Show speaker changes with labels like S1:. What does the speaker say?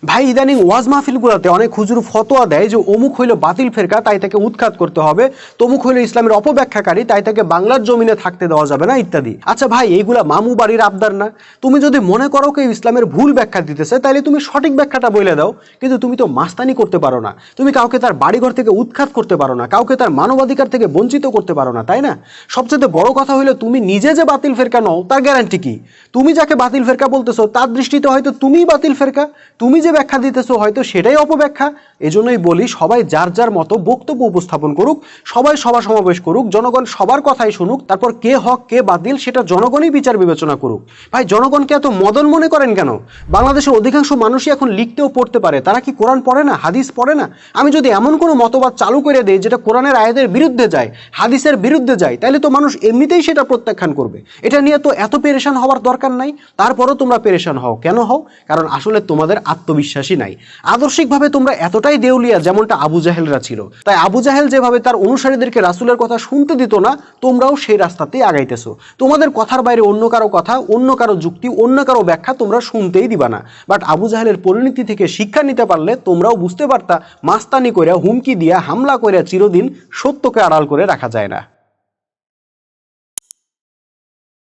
S1: ভাই ইদানিং ওয়াজ মাহফিলগুলোতে অনেক হুজুর ফতোয়া দেয় যে অমুক হইল বাতিল ফেরকা, তাই তাকে উৎখাত করতে হবে, তমুক হইল ইসলামের অপব্যাখ্যাকারী, তাই তাকে বাংলার জমিনে থাকতে দেওয়া যাবে না, ইত্যাদি। আচ্ছা ভাই, এইগুলা মামু বাড়ির আবদার না? তুমি যদি মনে করো কেউ ইসলামের ভুল ব্যাখ্যা দিতেছে, তাহলে তুমি সঠিক ব্যাখ্যাটা বলে দাও। কিন্তু তুমি তো মাস্তানি করতে পারো না, তুমি কাউকে তার বাড়িঘর থেকে উৎখাত করতে পারো না, কাউকে তার মানবাধিকার থেকে বঞ্চিত করতে পারো না, তাই না? সবচেয়ে বড় কথা হইলো, তুমি নিজে যে বাতিল ফেরকা নও তার গ্যারান্টি কি? তুমি যাকে বাতিল ফেরকা বলতেছো তার দৃষ্টিতে হয়তো তুমিই বাতিল ফেরকা, তুমি যে ব্যাখ্যা দিতেছো হয়তো সেটাই অপব্যাখ্যা। এজন্যই বলি, সবাই যার যার মতো বক্তব্য উপস্থাপন করুক, সবাই সভা সমাবেশ করুক, জনগণ সবার কথাই শুনুক, তারপর কে হক কে বাতিল সেটা জনগণই বিচার বিবেচনা করুক। ভাই, জনগণকে এত মদন মনে করেন কেন? বাংলাদেশের অধিকাংশ মানুষই এখন লিখতেও পড়তে পারে, তারা কি কোরআন পড়ে না, হাদিস পড়ে না? আমি যদি এমন কোনো মতবাদ চালু করে দেই যেটা কোরআনের আয়াতের বিরুদ্ধে যায়, হাদিসের বিরুদ্ধে যায়, তাহলে তো মানুষ এমনিতেই সেটা প্রত্যাখ্যান করবে। এটা নিয়ে তো এত পেরেশান হওয়ার দরকার নাই। তারপরও তোমরা পেরেশান হও কেন? হও কারণ আসলে তোমাদের আত্মবিশ্বাসী নাই। আদর্শিকভাবে তোমরা এতটাই দেউলিয়া যেমনটা আবু জাহেলরা ছিল। তাই আবু জাহেল যেভাবে তার অনুসারীদেরকে রাসূলের কথা শুনতে দিত না, তোমরাও সেই রাস্তাতেই আগাইতেছো। তোমাদের কথার বাইরে অন্য কারো কথা, অন্য কারো যুক্তি, অন্য কারো ব্যাখ্যা তোমরা শুনতেই দিবা না। বাট আবু জাহেলের পরিণতি থেকে শিক্ষা নিতে পারলে তোমরাও বুঝতে পারতা মাস্তানি কইরা, হুমকি দিয়া, হামলা কইরা চিরদিন সত্যকে আড়াল করে রাখা যায় না।